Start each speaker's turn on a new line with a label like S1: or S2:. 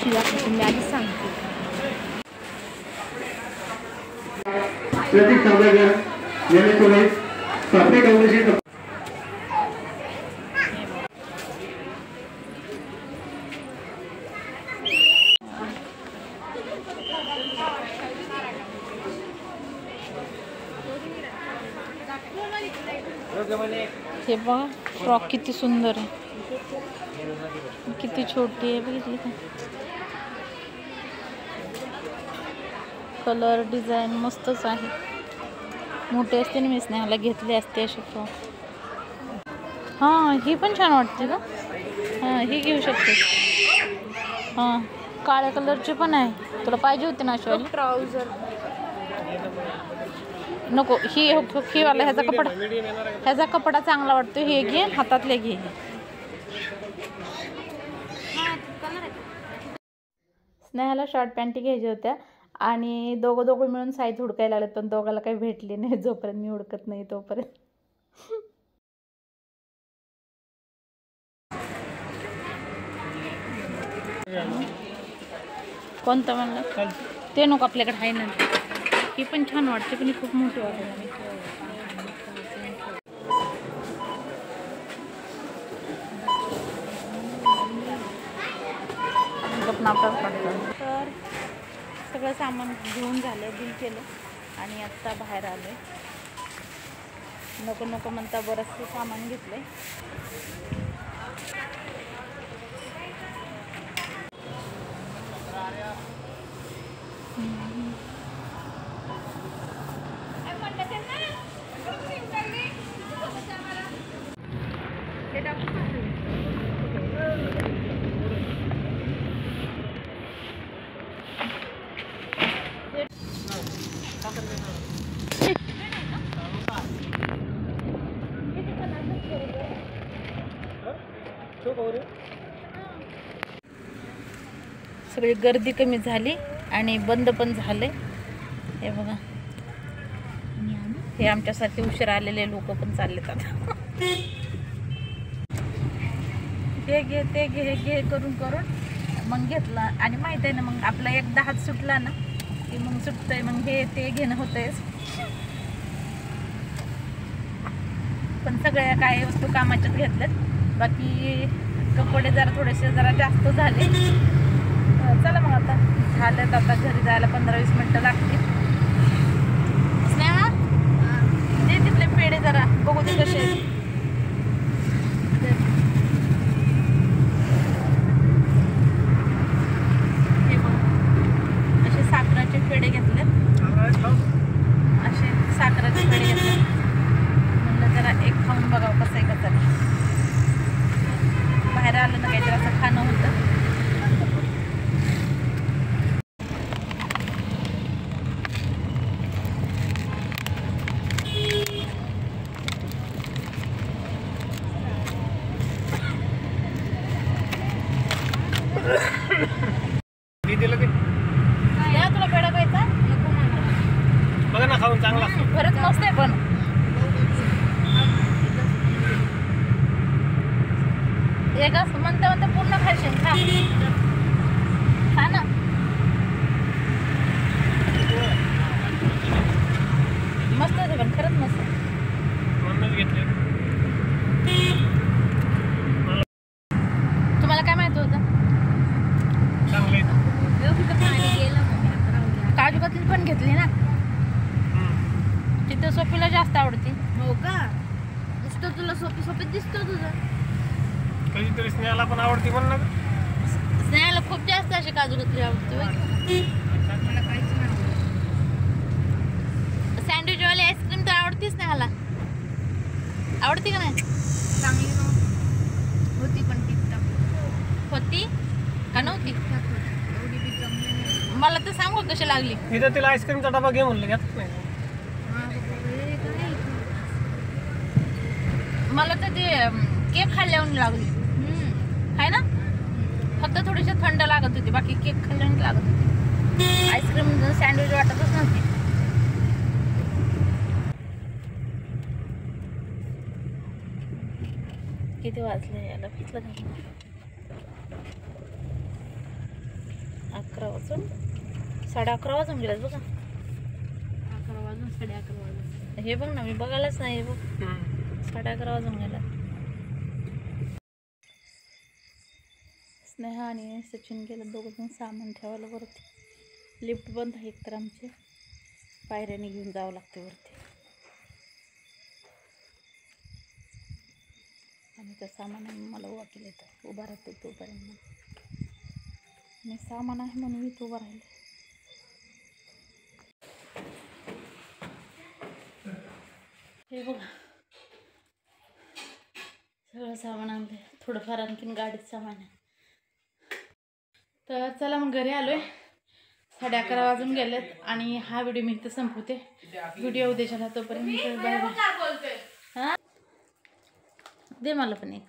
S1: कशी दाखवते मी आधी सांगते.
S2: प्रतीक सावळकर यांनी तुम्ही सापडे काँग्रेसची
S1: हे बघा फ्रॉक किती सुंदर आहे, किती छोटी आहे बघितली का. कलर डिझाईन मस्तच आहे. मोठे असते ना, मी स्नेहाला घेतले असते असे फ्रॉक. हां ही पण छान वाटते का. हां ही घेऊ शकते. हां काळ्या कलरची पण आहे. तुला पाहिजे होते ना अशी ट्राउझर. नको ही वाला ह्याचा कपडा चांगला वाटतो. हे घे, हातातले घे. स्नेहाला शॉर्ट पॅन्टी घ्यायच्या होत्या आणि दोघं मिळून साईज हुडकायला लागलेत, पण दोघाला काही भेटली नाही. जोपर्यंत मी हुडकत नाही तोपर्यंत. कोणतं म्हणलं ते नको, आपल्याकडे आहे ना. ही पण छान वाटते, पण ही खूप मोठी वाटते. तर सगळं सामान घेऊन झालं, बिल केलं आणि आत्ता बाहेर आले. नको म्हणता बरंचसं सामान घेतलंय. सगळी गर्दी कमी झाली आणि बंद पण झाले. हे बघा, हे आमच्यासाठी उशीर आलेले लोक पण चाललेत आता. ते घे करून मग घेतला. आणि माहित आहे ना, मग आपला एकदा हात सुटला ना की मग सुटतंय. मग हे ते घेणं होतंयच. पण सगळ्या काही वस्तू कामाच्याच घेतल्यात. बाकी कपडे थोडेसे जास्त झाले. चला मग आता झालं. आता घरी जायला 15-20 मिनटं लागतील. स्नेहा दे तिथले पेढे जरा बघू दे कसे. हे बघ, असे साखराचे पेढे घेतलेत. असे साखराचे पेढे घेतले. म्हणलं जरा एक खाऊन बघावं कसं आहे कसं. बाहेर आलं ना काहीतरी असं खाणं होतं. तुला पेढा खायचा
S2: बघा ना, खाऊन चांगला
S1: खरंच मस्त आहे. पण एक असं म्हणता पूर्ण खाशील. खा ना. मस्त आहे पण खरंच मस्त आहे. तुम्हाला काय माहित होतं. काजू कतली पण घेतली ना. तिथं सोपीला जास्त आवडते.
S3: हो का. नुसतं तुला सोपी दिसतो तुझं.
S2: कधीतरी स्नेहाला पण आवडते म्हण ना.
S1: स्नेहाला खूप जास्त अशी काजू कतली आवडते.
S3: मला काहीच नाही.
S1: सँडविचवाली आईस्क्रीम तर आवडते स्नेहाला. आवडते का नाही.
S3: चांगली होती पण
S1: होती का नव्हती.
S3: एवढी बी चांगली नाही.
S1: मला तर सांगू कशी लागली.
S2: तिथं तिला आईस्क्रीमचा डबा घे म्हणलं, घेतच नाही.
S1: मला तर ते केक खाल्ल्यावर लागली. आहे ना. फक्त थोडीशी थंड लागत होती, बाकी केक खाल्ल्यावर लागत होती. आईस्क्रीम सँडविच वाटतच नव्हती. किती वाजले याला पिचलं. 11 वाजून 11:30 वाजून गेल्यात बघा.
S3: 11 वाजून 11:30 वाजून.
S1: हे बघ ना, मी बघायलाच नाही. हे बघ 11:30 वाजून गेल्यात. स्नेहा आणि सचिन गेलं दोघंजण सामान ठेवायला वरती. लिफ्ट बंद आहे एकतर आमचे, पायऱ्याने घेऊन जावं लागते वरती. आणि त्या सामानाने मला वाटेल येतं उभा राहतो तोपर्यंत. आणि सामान आहे म्हणून मी तो उभा राहिले. हे बघा सगळं सामान आणलं. थोडंफार आणखीन गाडीत सामान आहे. तर चला मग घरी आलोय. 11:30 वाजून गेलेत आणि हा व्हिडिओ मी इथं संपवते. व्हिडिओ उद्या झाला तोपर्यंत बाय बाय. हां दे मला पण एक.